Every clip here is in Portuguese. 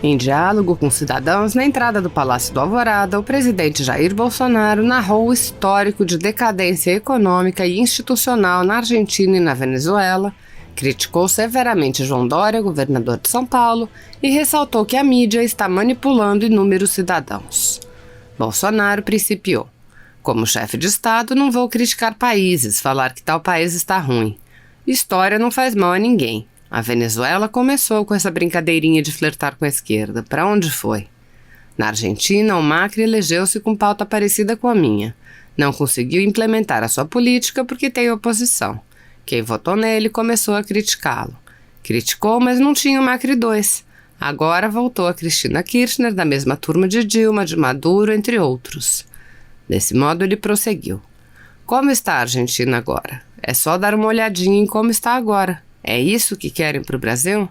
Em diálogo com cidadãos na entrada do Palácio do Alvorada, o presidente Jair Bolsonaro narrou o histórico de decadência econômica e institucional na Argentina e na Venezuela, criticou severamente João Dória, governador de São Paulo, e ressaltou que a mídia está manipulando inúmeros cidadãos. Bolsonaro principiou: como chefe de Estado, não vou criticar países, falar que tal país está ruim. História não faz mal a ninguém. A Venezuela começou com essa brincadeirinha de flertar com a esquerda. Para onde foi? Na Argentina, o Macri elegeu-se com pauta parecida com a minha. Não conseguiu implementar a sua política porque tem oposição. Quem votou nele começou a criticá-lo. Criticou, mas não tinha o Macri 2. Agora voltou a Cristina Kirchner, da mesma turma de Dilma, de Maduro, entre outros. Desse modo, ele prosseguiu. Como está a Argentina agora? É só dar uma olhadinha em como está agora. É isso que querem para o Brasil?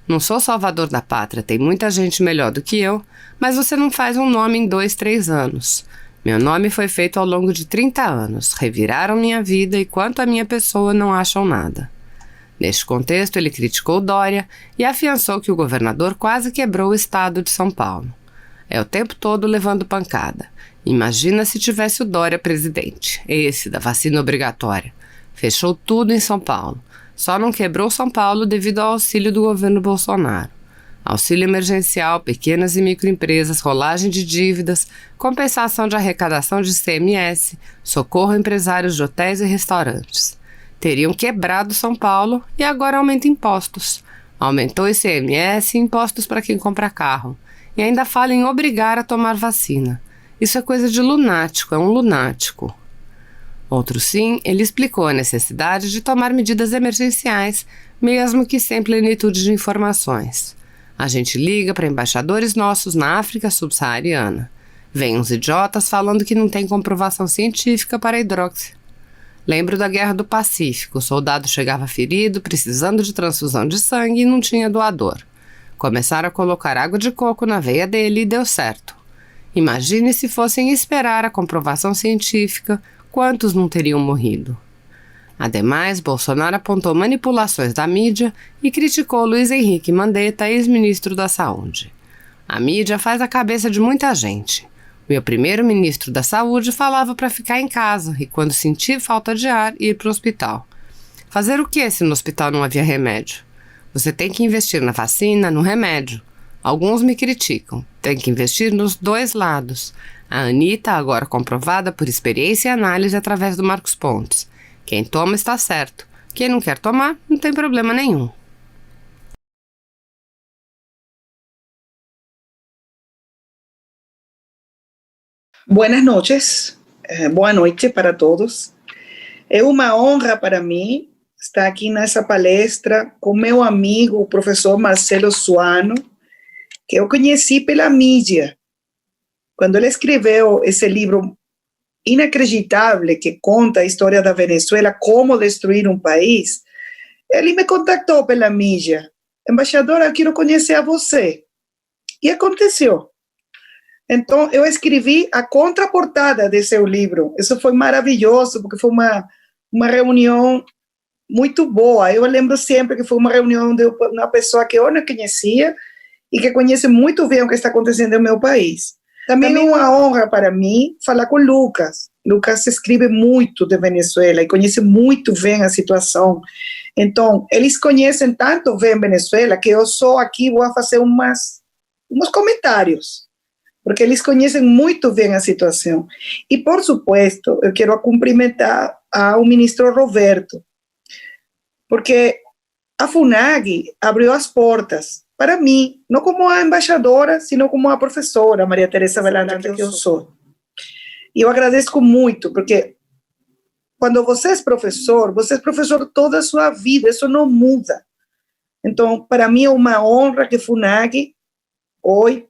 Não sou salvador da pátria, tem muita gente melhor do que eu, mas você não faz um nome em 2, 3 anos. Meu nome foi feito ao longo de 30 anos, reviraram minha vida e quanto à minha pessoa não acham nada. Neste contexto, ele criticou Dória e afiançou que o governador quase quebrou o estado de São Paulo. É o tempo todo levando pancada. Imagina se tivesse o Dória presidente, esse da vacina obrigatória. Fechou tudo em São Paulo. Só não quebrou São Paulo devido ao auxílio do governo Bolsonaro. Auxílio emergencial, pequenas e microempresas, rolagem de dívidas, compensação de arrecadação de ICMS, socorro a empresários de hotéis e restaurantes. Teriam quebrado São Paulo e agora aumenta impostos. Aumentou ICMS e impostos para quem compra carro. E ainda fala em obrigar a tomar vacina. Isso é coisa de lunático, é um lunático. Outro sim, ele explicou a necessidade de tomar medidas emergenciais, mesmo que sem plenitude de informações. A gente liga para embaixadores nossos na África subsaariana. Vem uns idiotas falando que não tem comprovação científica para a hidroxi. Lembro da Guerra do Pacífico, o soldado chegava ferido, precisando de transfusão de sangue e não tinha doador. Começaram a colocar água de coco na veia dele e deu certo. Imagine se fossem esperar a comprovação científica, quantos não teriam morrido? Ademais, Bolsonaro apontou manipulações da mídia e criticou Luiz Henrique Mandetta, ex-ministro da Saúde. A mídia faz a cabeça de muita gente. Meu primeiro-ministro da Saúde falava para ficar em casa e, quando sentir falta de ar, ir para o hospital. Fazer o que se no hospital não havia remédio? Você tem que investir na vacina, no remédio. Alguns me criticam. Tem que investir nos dois lados. A Anitta, agora comprovada por experiência e análise através do Marcos Pontes. Quem toma está certo. Quem não quer tomar, não tem problema nenhum. Buenas noches, boa noite para todos. É uma honra para mim estar aqui nessa palestra com meu amigo, o professor Marcelo Suano, que eu conheci pela mídia. Quando ele escreveu esse livro inacreditável que conta a história da Venezuela, como destruir um país, ele me contactou pela mídia. Embaixadora, eu quero conhecer a você. E aconteceu. Então, eu escrevi a contraportada de seu livro. Isso foi maravilhoso, porque foi uma reunião muito boa. Eu lembro sempre que foi uma reunião de uma pessoa que eu não conhecia e que conhece muito bem o que está acontecendo no meu país. Também é uma honra para mim falar com o Lucas. Lucas escreve muito de Venezuela e conhece muito bem a situação. Então, eles conhecem tanto bem Venezuela que eu só aqui vou fazer uns comentários, porque eles conhecem muito bem a situação. E, por supuesto, eu quero cumprimentar ao ministro Roberto, porque a FUNAG abriu as portas para mim, não como a embaixadora, sino como a professora Maria Teresa Velanda, que eu sou. E eu agradeço muito, porque quando você é professor toda a sua vida, isso não muda. Então, para mim é uma honra que a FUNAG hoje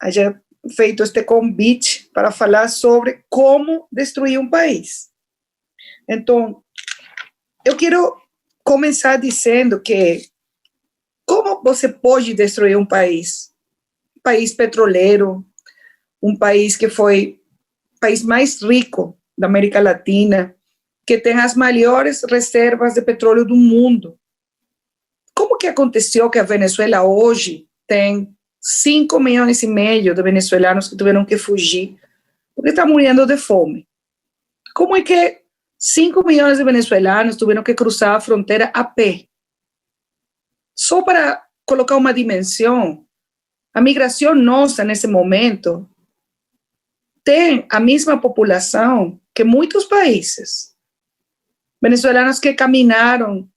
haya feito este convite para falar sobre como destruir um país. Então, eu quero começar dizendo que como você pode destruir um país? Um país petroleiro, um país que foi o país mais rico da América Latina, que tem as maiores reservas de petróleo do mundo. Como que aconteceu que a Venezuela hoje tem 5,5 milhões de venezuelanos que tiveram que fugir porque estão morrendo de fome. Como é que 5 milhões de venezuelanos tiveram que cruzar a fronteira a pé? Só para colocar uma dimensão, a migração nossa nesse momento tem a mesma população que muitos países. Venezuelanos que caminaram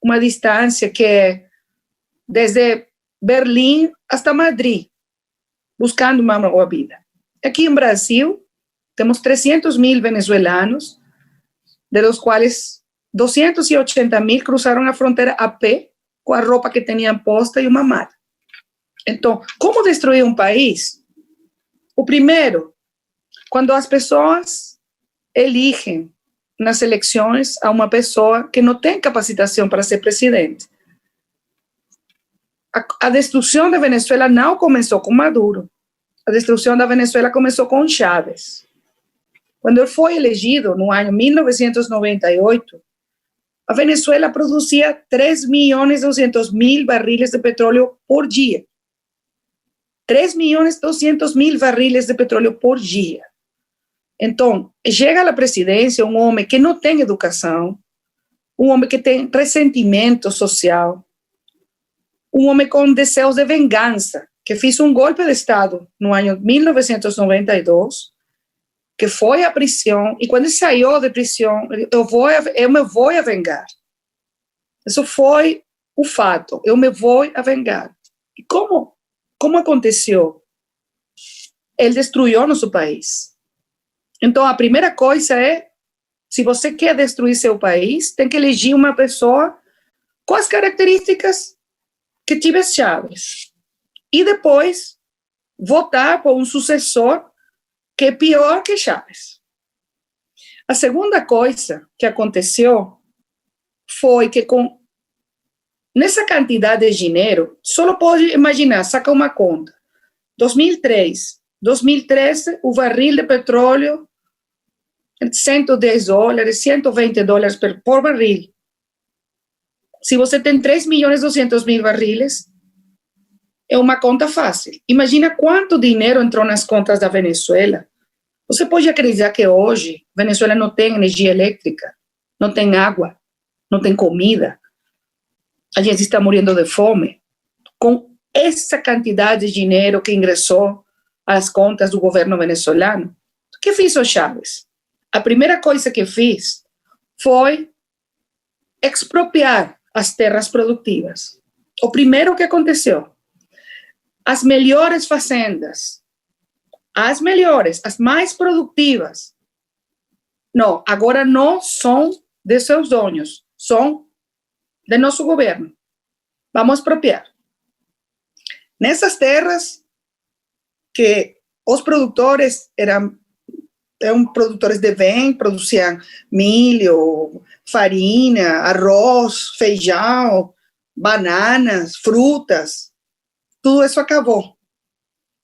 uma distância que é desde Berlim hasta Madrid, buscando uma boa vida. Aqui em Brasil, temos 300 mil venezuelanos, de los quais 280 mil cruzaram a fronteira a pé, com a roupa que tinham posta e uma mala. Então, como destruir um país? O primeiro, quando as pessoas elegem nas eleições a uma pessoa que não tem capacitação para ser presidente. A destruição da Venezuela não começou com Maduro. A destruição da Venezuela começou com Chávez. Quando ele foi elegido, no ano 1998, a Venezuela produzia 3.200.000 barriles de petróleo por dia. 3.200.000 barriles de petróleo por dia. Então, chega à presidência um homem que não tem educação, um homem que tem ressentimento social, um homem com desejos de vingança, que fez um golpe de Estado no ano 1992, que foi à prisão, e quando ele saiu de prisão, eu me vou a vingar. Isso foi o fato, eu me vou a vingar. E como aconteceu? Ele destruiu nosso país. Então, a primeira coisa é, se você quer destruir seu país, tem que eleger uma pessoa com as características que tive Chávez. E depois, votar por um sucessor que é pior que Chávez. A segunda coisa que aconteceu foi que nessa quantidade de dinheiro, só pode imaginar, saca uma conta. 2013, o barril de petróleo, $110, $120 por barril. Se você tem 3.200.000 barriles, é uma conta fácil. Imagina quanto dinheiro entrou nas contas da Venezuela. Você pode acreditar que hoje a Venezuela não tem energia elétrica, não tem água, não tem comida. A gente está morrendo de fome. Com essa quantidade de dinheiro que ingressou às contas do governo venezuelano, o que fez o Chávez? A primeira coisa que fez foi expropriar as terras produtivas. O primeiro que aconteceu, as melhores fazendas, as melhores, as mais produtivas, não, agora não são de seus donos, são de nosso governo. Vamos expropriar. Nessas terras que os produtores eram produtores de bem, produziam milho, farinha, arroz, feijão, bananas, frutas, tudo isso acabou.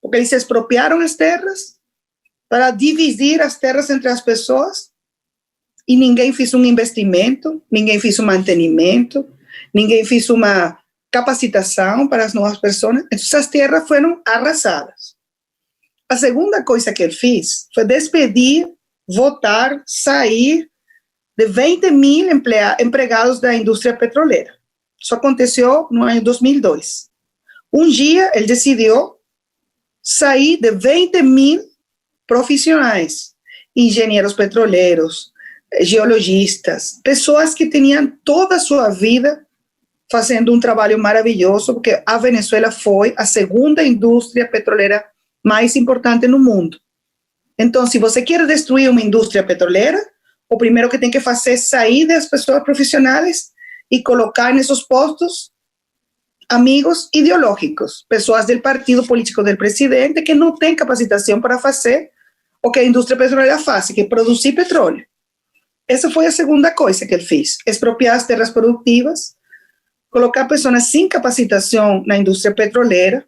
Porque eles expropriaram as terras para dividir as terras entre as pessoas e ninguém fez um investimento, ninguém fez um mantenimento, ninguém fez uma capacitação para as novas pessoas. Então, essas terras foram arrasadas. A segunda coisa que ele fez foi despedir, votar, sair de 20.000 empregados da indústria petroleira. Isso aconteceu no ano 2002. Um dia, ele decidiu sair de 20.000 profissionais, engenheiros petroleiros, geologistas, pessoas que tinham toda a sua vida fazendo um trabalho maravilhoso, porque a Venezuela foi a segunda indústria petroleira mais importante no mundo. Então, se você quer destruir uma indústria petroleira, o primeiro que tem que fazer é sair das pessoas profissionais e colocar nesses postos amigos ideológicos, pessoas do partido político do presidente que não têm capacitação para fazer o que a indústria petroleira faz, que é produzir petróleo. Essa foi a segunda coisa que ele fez, expropriar as terras produtivas, colocar pessoas sem capacitação na indústria petroleira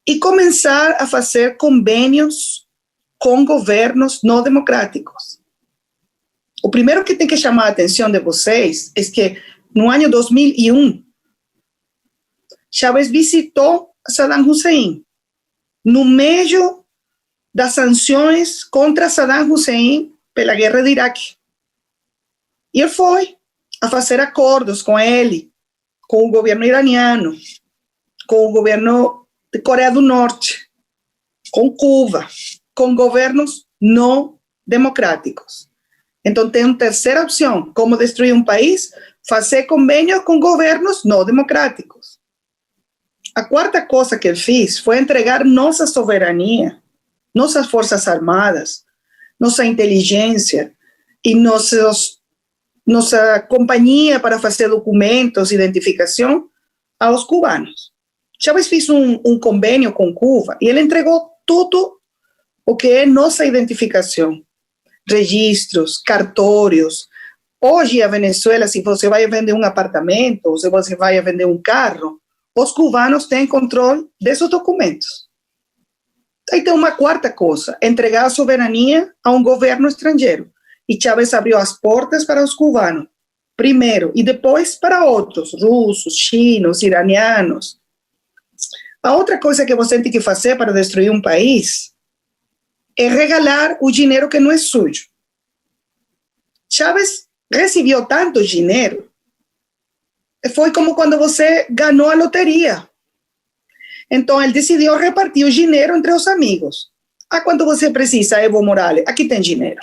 e começar a fazer convênios com governos não democráticos. O primeiro que tem que chamar a atenção de vocês é que no ano 2001, Chávez visitou Saddam Hussein, no meio das sanções contra Saddam Hussein pela guerra de Iraque. E ele foi a fazer acordos com ele, com o governo iraniano, com o governo de Coreia do Norte, com Cuba, com governos não democráticos. Então tem uma terceira opção, como destruir um país, fazer convênios com governos não democráticos. A quarta coisa que ele fez foi entregar nossa soberania, nossas forças armadas, nossa inteligência e nossa companhia para fazer documentos, identificação, aos cubanos. Chávez fez um convênio com Cuba e ele entregou tudo o que é nossa identificação, registros, cartórios. Hoje, a Venezuela, se você vai vender um apartamento, ou se você vai vender um carro, os cubanos têm controle desses documentos. Aí tem uma quarta coisa, entregar a soberania a um governo estrangeiro. E Chávez abriu as portas para os cubanos, primeiro, e depois para outros, russos, chinos, iranianos. A outra coisa que você tem que fazer para destruir um país é regalar o dinheiro que não é sujo. Chávez recebeu tanto dinheiro, foi como quando você ganhou a loteria. Então, ele decidiu repartir o dinheiro entre os amigos. Quando você precisa, Evo Morales, aqui tem dinheiro.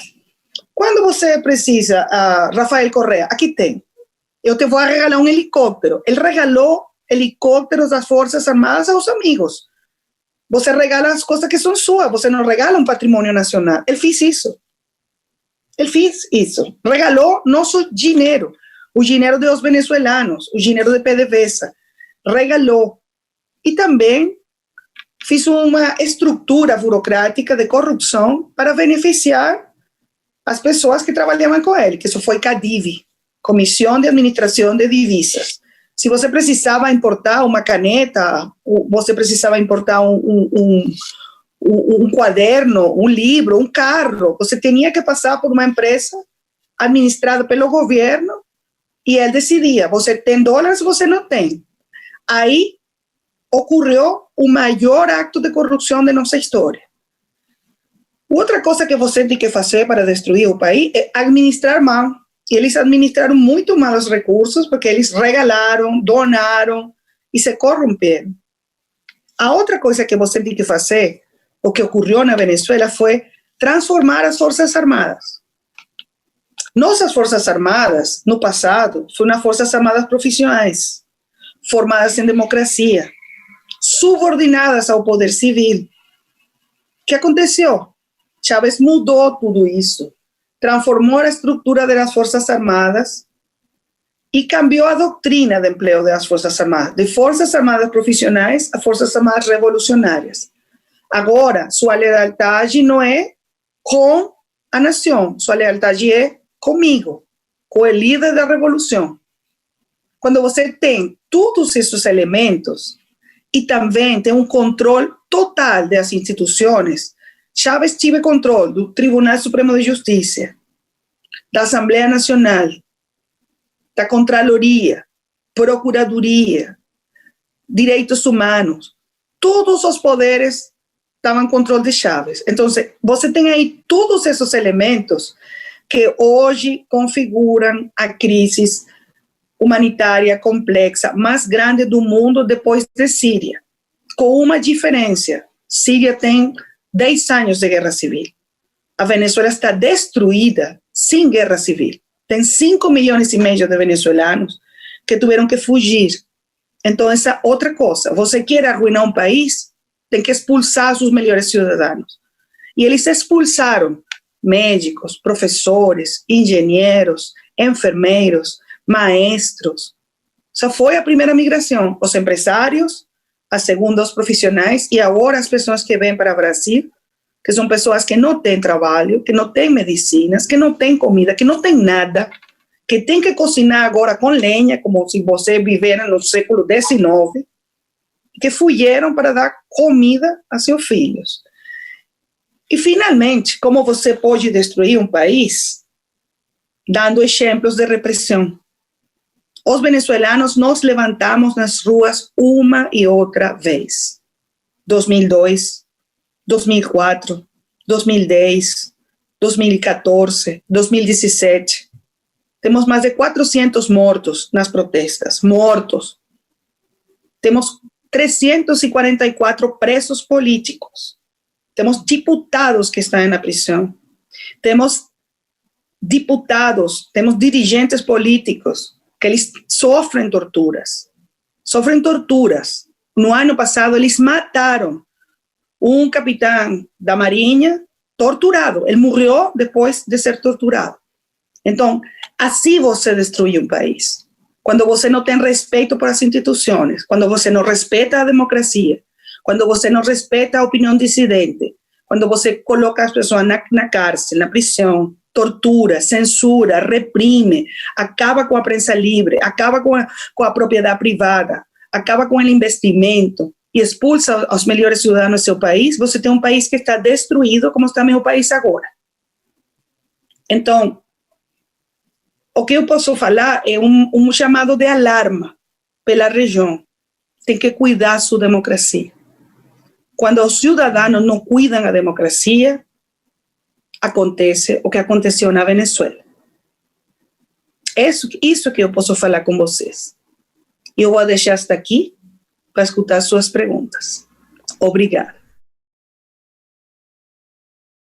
Quando você precisa, Rafael Correa, aqui tem. Eu te vou regalar um helicóptero. Ele regalou helicópteros das Forças Armadas aos amigos. Você regala as coisas que são suas, você não regala um patrimônio nacional. Ele fez isso. Ele fez isso. Regalou nosso dinheiro, o dinheiro dos venezuelanos, o dinheiro de PDVSA. Regalou. E também fez uma estrutura burocrática de corrupção para beneficiar as pessoas que trabalhavam com ele, que isso foi CADIV, Comissão de Administração de Divisas. Se você precisava importar uma caneta, você precisava importar um quaderno, um livro, um carro, você tinha que passar por uma empresa administrada pelo governo e ele decidia, você tem dólares ou você não tem. Aí ocorreu o maior acto de corrupção de nossa história. Outra coisa que você tem que fazer para destruir o país é administrar mal. E eles administraram muito mal os recursos porque eles regalaram, donaram e se corromperam. A outra coisa que você tem que fazer, o que ocorreu na Venezuela, foi transformar as Forças Armadas. Nossas Forças Armadas, no passado, foram Forças Armadas profissionais, formadas em democracia, subordinadas ao poder civil. O que aconteceu? Chávez mudou tudo isso, transformou a estrutura das Forças Armadas e cambiou a doutrina de emprego das Forças Armadas, de Forças Armadas profissionais a Forças Armadas revolucionárias. Agora, sua lealdade não é com a nação, sua lealdade é comigo, com o líder da revolução. Quando você tem todos esses elementos e também tem um controle total das instituições, Chávez tive controle do Tribunal Supremo de Justiça, da Assembleia Nacional, da Contraloria, Procuradoria, Direitos Humanos. Todos os poderes estavam em controle de Chávez. Então, você tem aí todos esses elementos que hoje configuram a crise humanitária complexa mais grande do mundo depois de Síria. Com uma diferença: Síria tem 10 anos de guerra civil. A Venezuela está destruída sem guerra civil. Tem 5,5 milhões de venezuelanos que tiveram que fugir. Então, essa outra coisa. Você quer arruinar um país, tem que expulsar os melhores cidadãos. E eles expulsaram médicos, professores, engenheiros, enfermeiros, maestros. Essa foi a primeira migração. Os empresários, a segunda os profissionais e agora as pessoas que vêm para o Brasil, que são pessoas que não têm trabalho, que não têm medicinas, que não têm comida, que não têm nada, que têm que cozinhar agora com lenha, como se você vivesse no século XIX, que fugiram para dar comida a seus filhos. E, finalmente, como você pode destruir um país? Dando exemplos de repressão. Os venezuelanos nos levantamos nas ruas uma e outra vez. 2002, 2004, 2010, 2014, 2017. Temos mais de 400 mortos nas protestas, mortos. Temos 344 presos políticos. Temos diputados que estão na prisão. Temos diputados, temos dirigentes políticos que eles sofrem torturas. Sofrem torturas. No ano passado, eles mataram um capitão da Marinha torturado. Ele morreu depois de ser torturado. Então, assim você destrui um país. Quando você não tem respeito por as instituições, quando você não respeita a democracia, quando você não respeita a opinião dissidente, quando você coloca as pessoas na cárcel, na prisão, tortura, censura, reprime, acaba com a prensa livre, acaba com a propriedade privada, acaba com o investimento e expulsa os melhores cidadãos do seu país, você tem um país que está destruído, como está meu país agora. Então, o que eu posso falar é um chamado de alarma pela região. Tem que cuidar sua democracia. Quando os cidadãos não cuidam da democracia, acontece o que aconteceu na Venezuela. Isso que eu posso falar com vocês. Eu vou deixar hasta aqui para escutar suas perguntas. Obrigada.